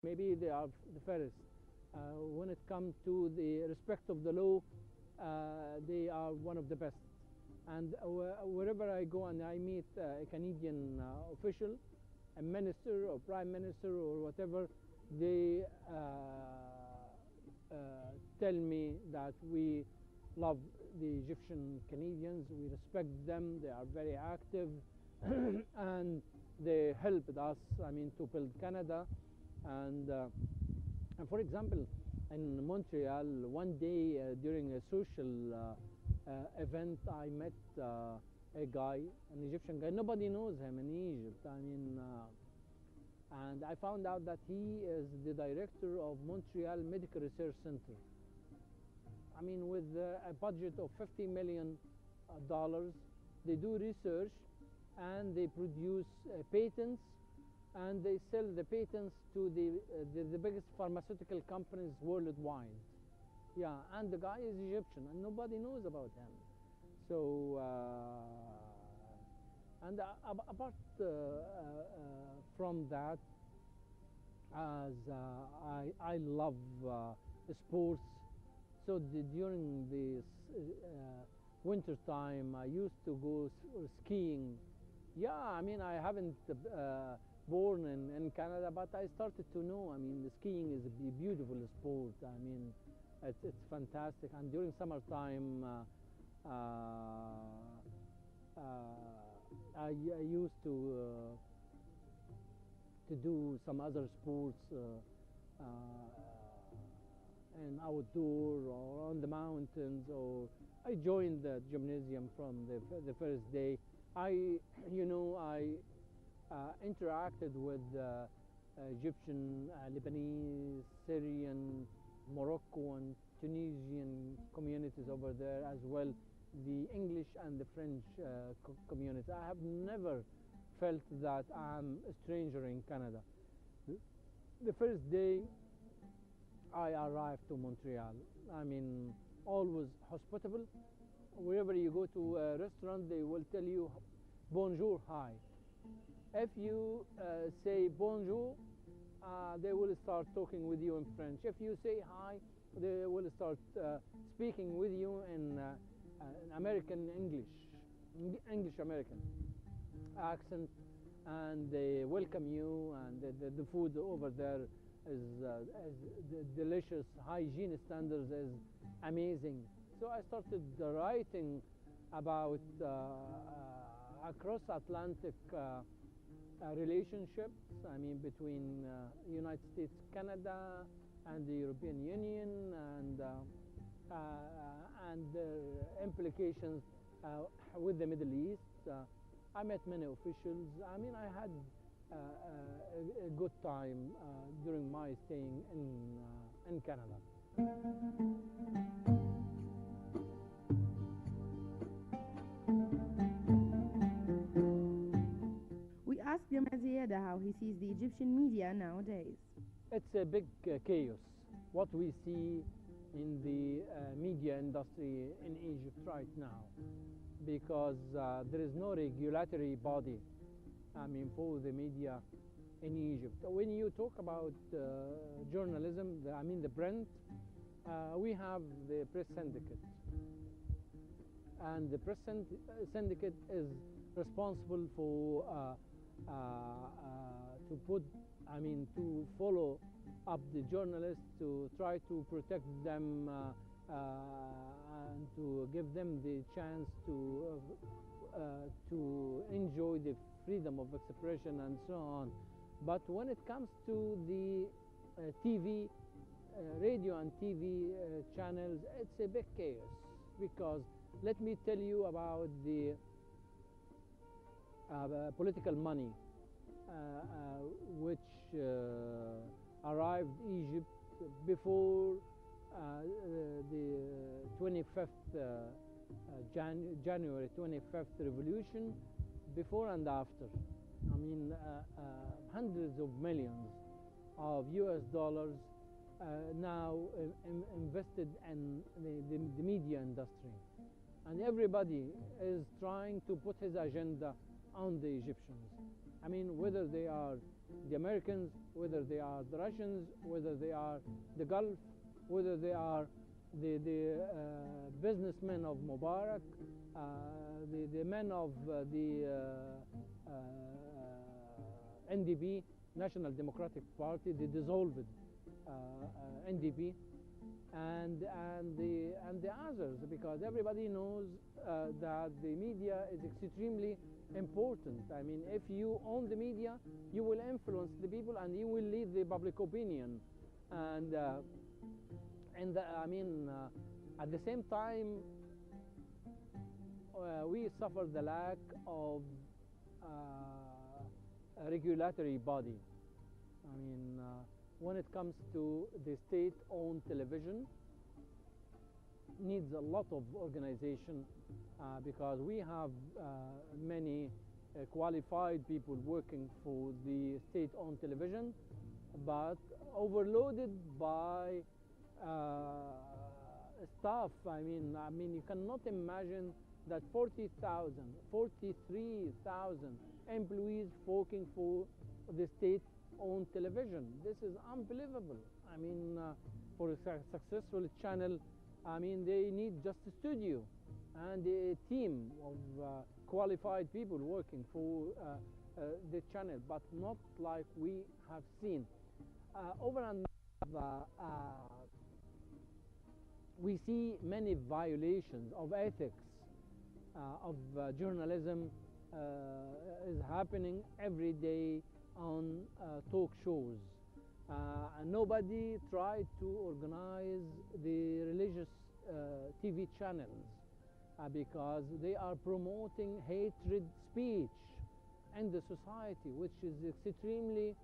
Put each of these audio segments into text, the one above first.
Maybe they are the fairest. When it comes to the respect of the law, they are one of the best. And wherever I go and I meet a Canadian official, a minister or prime minister or whatever, they tell me that we love the Egyptian Canadians, we respect them, they are very active, and they helped us, I mean, to build Canada. And for example, in Montreal, one day during a social event, I met a guy, an Egyptian guy. Nobody knows him in Egypt. I mean, and I found out that he is the director of Montreal Medical Research Center. I mean, with a budget of $50 million, they do research and they produce patents, and they sell the patents to the biggest pharmaceutical companies worldwide. Yeah, and the guy is Egyptian and nobody knows about him. So, and apart from that, as I love sports, so during the winter time, I used to go skiing. Yeah, I mean, I haven't born in Canada, but I started to know. I mean, the skiing is a beautiful sport. I mean, it's fantastic. And during summertime, I used to do some other sports and outdoor or on the mountains, or I joined the gymnasium from the first day. I interacted with Egyptian, Lebanese, Syrian, Moroccan, Tunisian communities over there, as well the English and the French community. I have never felt that I'm a stranger in Canada. The first day I arrived to Montreal, I mean, always hospitable. Wherever you go to a restaurant, they will tell you bonjour, hi. If you say bonjour, they will start talking with you in French. If you say hi, they will start speaking with you in American English American accent, and they welcome you. And the food over there is delicious. Hygiene standards is amazing. So I started writing about across Atlantic relationships, I mean, between United States, Canada, and the European Union, and their implications with the Middle East. I met many officials. I mean, I had a good time during my staying in Canada. We asked Gamal Zayda how he sees the Egyptian media nowadays. It's a big chaos, what we see in the media industry in Egypt right now, because there is no regulatory body, I mean, for the media in Egypt. When you talk about journalism, I mean the print, we have the press syndicate, and the press syndicate is responsible for to put, I mean, to follow up the journalists, to try to protect them and to give them the chance to enjoy the freedom of expression and so on. But when it comes to the TV, radio and TV channels, it's a big chaos, because let me tell you about the political money which arrived Egypt before the 25th January 25th revolution, before and after. I mean, hundreds of millions of US dollars now invested in the media industry, and everybody is trying to put his agenda on the Egyptians. I mean, whether they are the Americans, whether they are the Russians, whether they are the Gulf, whether they are the businessmen of Mubarak, the men of the NDP, National Democratic Party, they dissolved NDP, and the others, because everybody knows that the media is extremely important. I mean, if you own the media, you will influence the people and you will lead the public opinion. And I mean, at the same time, we suffer the lack of a regulatory body. I mean, when it comes to the state-owned television, needs a lot of organization because we have many qualified people working for the state-owned television, but overloaded by staff. I mean, you cannot imagine that 43,000 employees working for the state-owned television. This is unbelievable. I mean, for a successful channel, I mean, they need just a studio and a team of qualified people working for the channel, but not like we have seen. Over and we see many violations of ethics of journalism is happening every day on talk shows. Nobody tried to organize the religious TV channels because they are promoting hatred speech in the society, which is extremely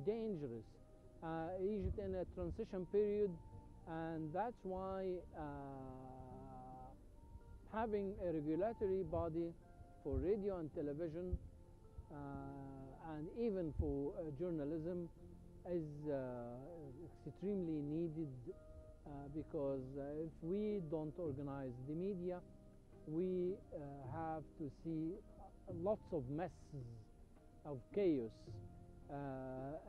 dangerous. Egypt in a transition period, and that's why having a regulatory body for radio and television and even for journalism is extremely needed because if we don't organize the media, we have to see lots of messes of chaos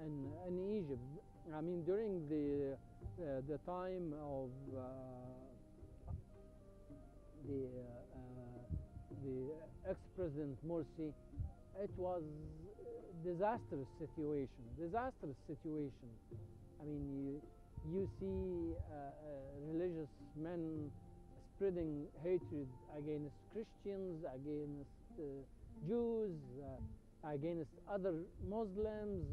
in Egypt. I mean, during the time of the ex-president Morsi, it was disastrous situation. I mean, you see religious men spreading hatred against Christians, against Jews, against other Muslims.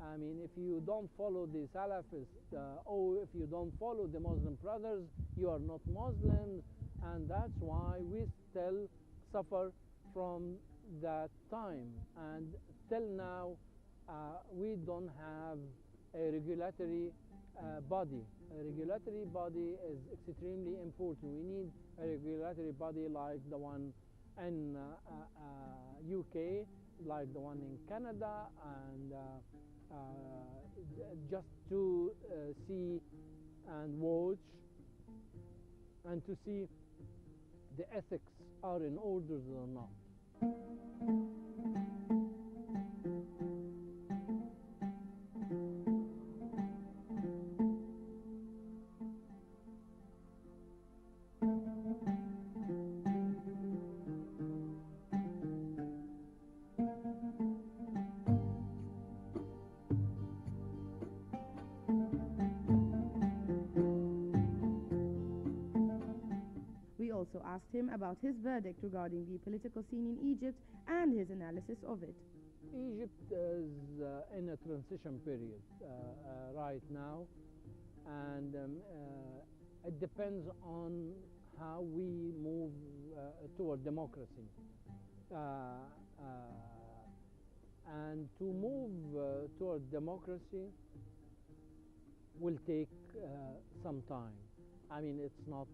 I mean, if you don't follow the Salafists or if you don't follow the Muslim brothers, you are not Muslims, and that's why we still suffer from that time. And till now, we don't have a regulatory body. A regulatory body is extremely important. We need a regulatory body like the one in UK, like the one in Canada, and just to see and watch and to see the ethics are in order or not. We also asked him about his verdict regarding the political scene in Egypt and his analysis of it. Egypt is in a transition period right now, and it depends on how we move toward democracy. And to move toward democracy will take some time. I mean, it's not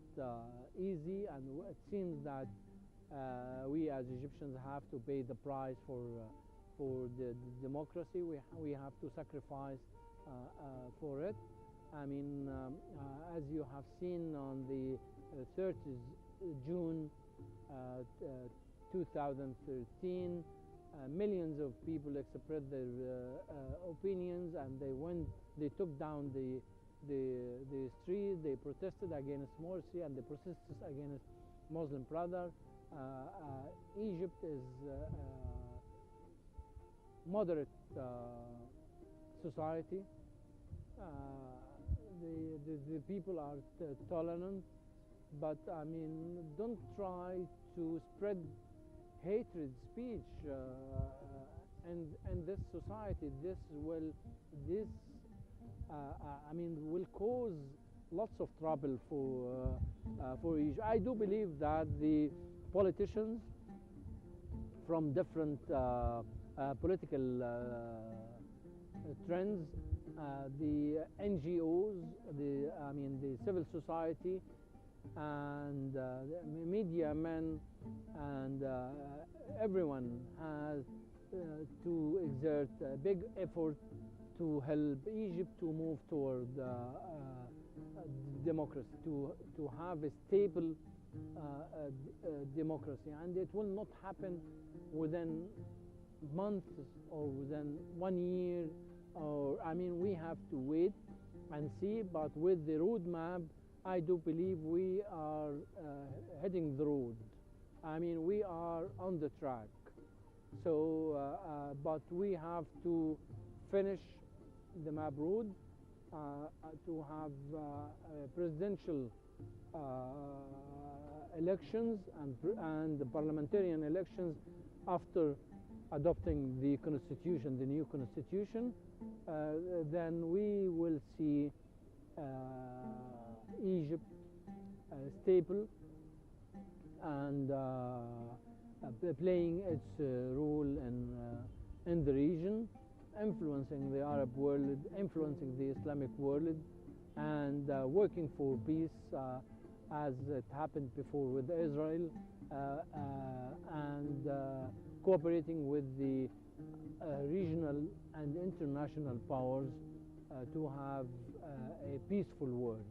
easy, and it seems that we as Egyptians have to pay the price for the democracy. We have to sacrifice for it. I mean, as you have seen on the 30th June 2013, millions of people expressed their opinions, and they took down the street. They protested against Morsi, and they protested against Muslim brother. Egypt is moderate society. The people are tolerant, but I mean, don't try to spread hatred speech in this society. This I mean, will cause lots of trouble for Egypt. I do believe that the politicians from different political trends, the NGOs, the civil society, and the media men, and everyone has to exert a big effort to help Egypt to move toward democracy, to have a stable democracy, and it will not happen within months or within 1 year. Or I mean, we have to wait and see. But with the roadmap, I do believe we are heading the road. I mean, we are on the track. So, but we have to finish the map road to have presidential elections and the parliamentarian elections after adopting the constitution, the new constitution. Then we will see Egypt stable and playing its role in the region, influencing the Arab world, influencing the Islamic world, and working for peace as it happened before with Israel, and cooperating with the regional and international powers to have a peaceful world.